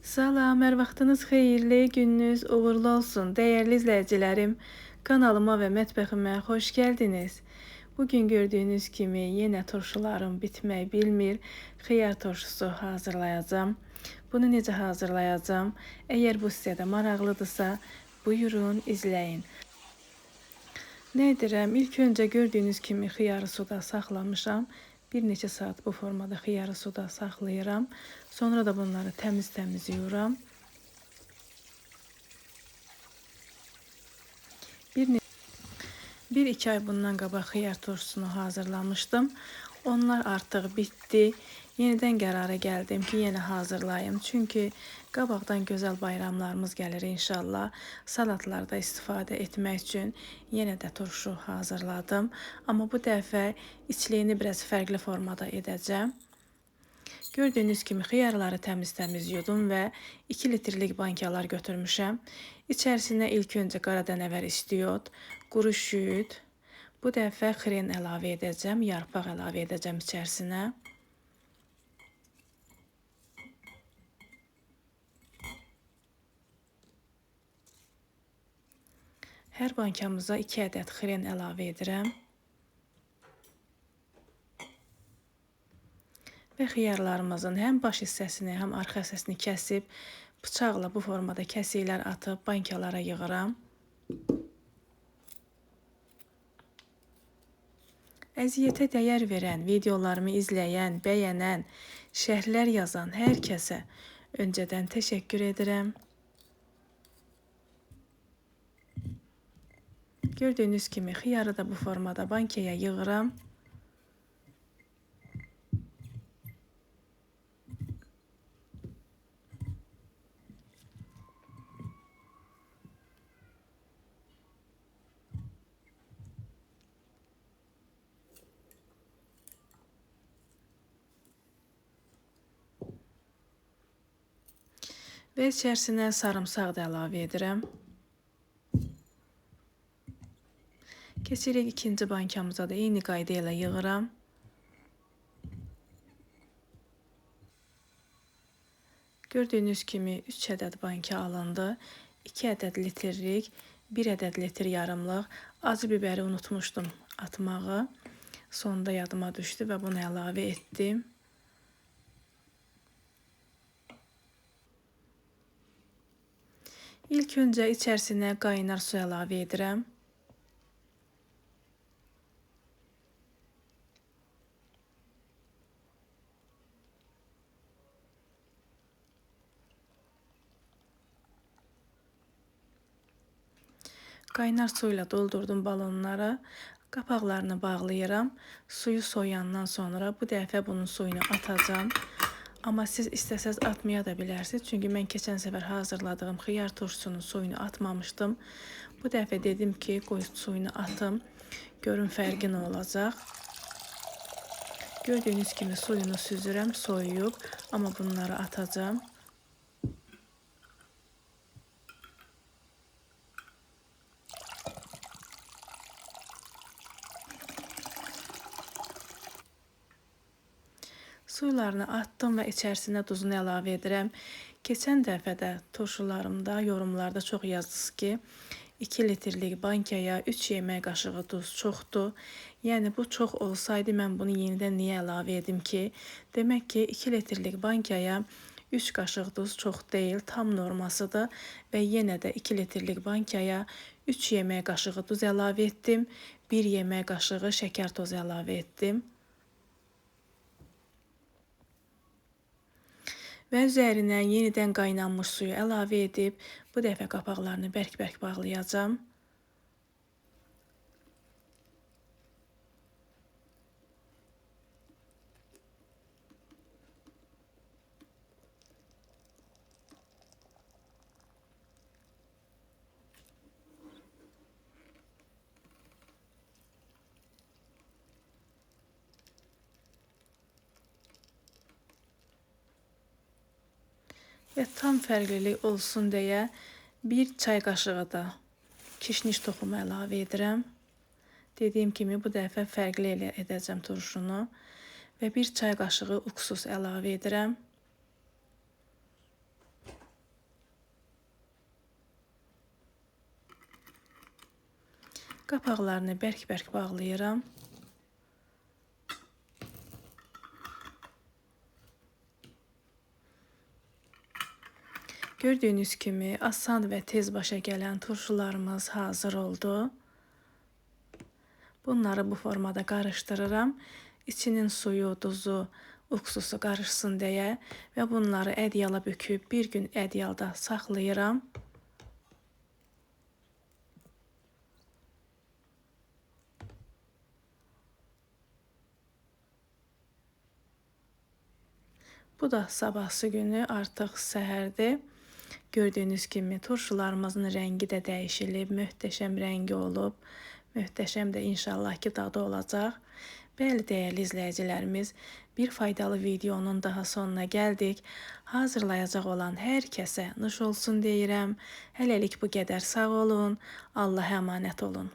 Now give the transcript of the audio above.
Salam, hər vaxtınız xeyirli, gününüz uğurlu olsun. Dəyərli izləyicilərim, kanalıma və mətbəximə xoş gəldiniz. Bugün gördüyünüz kimi yenə turşularım bitmək bilmir. Xiyar turşusu hazırlayacağım. Bunu necə hazırlayacağım? Əgər bu sizə də maraqlıdırsa, buyurun izləyin. Nə edirəm? İlk öncə gördüyünüz kimi xiyarı suda saxlamışam. Bir neçə saat bu formada xiyarı suda saxlayıram. Sonra da bunları təmiz yuyuram. Bir iki ay bundan qabaq xiyar turşusunu hazırlamışdım. Onlar artıq bitdi. Yenidən qərara gəldim ki, yenə hazırlayım. Çünki qabaqdan gözəl bayramlarımız gəlir inşallah. Salatlarda istifadə etmək üçün yenə də turşu hazırladım. Amma bu dəfə içliyini biraz fərqli formada edəcəm. Gördüyünüz kimi xiyarları təmiz yudum və 2 litrlik bankalar götürmüşəm. İçərisinə ilk öncə qara dənəvər istiot, quru şüd, bu dəfə xren əlavə edəcəm, yarpaq əlavə edəcəm içərisinə. Hər bankamıza 2 ədəd xren əlavə edirəm. Və xiyarlarımızın həm baş hissəsini, həm arxa hissəsini kəsib, bıçaqla bu formada kəsiklər atıb bankalara yığıram. Əziyyətə dəyər verən, videolarımı izləyən, bəyənən, şərhlər yazan hər kəsə öncədən təşəkkür edirəm. Gördüyünüz kimi xiyarı da bu formada bankaya yığıram. Və içərisinə sarımsaq da əlavə edirəm. Keçirik ikinci bankamıza da eyni qayda ilə yığıram. Gördüyünüz kimi 3 ədəd banka alındı. 2 ədəd litrlik, 1 ədəd litr yarımlıq acı biberi unutmuşdum atmağı. Sonda yadıma düşdü və bunu əlavə etdim. İlk öncə içərisinə qaynar su əlavə edirəm. Qaynar suyla doldurdum balonları. Qapaqlarını bağlayıram. Suyu soyandan sonra bu dəfə bunun suyunu atacağım. Amma siz istəsəz atmaya da bilərsiniz. Çünki mən keçən səfər hazırladığım xiyar turşusunun suyunu atmamışdım. Bu dəfə dedim ki, qoy suyunu atım. Görün fərqi nə olacaq. Gördüyünüz kimi suyunu süzürəm, soyuyub. Amma bunları atacağım. Suylarını attım və içərisinə duzunu əlavə edirəm. Keçən dəfə də turşularımda, yorumlarda çox yazdınız ki, 2 litrlik bankaya 3 yemək qaşığı duz çoxdur. Yəni bu çox olsaydı mən bunu yenidən niyə əlavə edim ki? Demək ki, 2 litrlik bankaya 3 qaşıq duz çox deyil, tam normasıdır və yenə də 2 litrlik bankaya 3 yemək qaşığı duz əlavə etdim, 1 yemək qaşığı şəkər tozu əlavə etdim. Və üzərinə yenidən qaynanmış suyu əlavə edib, bu dəfə qapaqlarını bərk-bərk bağlayacağım. Və tam fərqlilik olsun deyə 1 çay qaşığı da kişniş toxumu əlavə edirəm. Dediyim kimi bu dəfə fərqli edəcəm turşunu. Və 1 çay qaşığı uksus əlavə edirəm. Qapaqlarını bərk-bərk bağlayıram. Gördüyünüz kimi asan və tez başa gələn turşularımız hazır oldu. Bunları bu formada qarışdırıram. İçinin suyu, duzu, uksusu qarışsın deyə və bunları ədyala büküb bir gün ədyalda saxlayıram. Bu da sabahsı günü artıq səhərdir. Gördüyünüz kimi turşularımızın rəngi də dəyişilib, möhtəşəm rəngi olub. Möhtəşəm də inşallah ki dadı olacaq. Bəli, dəyərli izləyicilərimiz, bir faydalı videonun daha sonuna gəldik. Hazırlayacaq olan hər kəsə nuş olsun deyirəm. Hələlik bu qədər, sağ olun. Allah'a əmanət olun.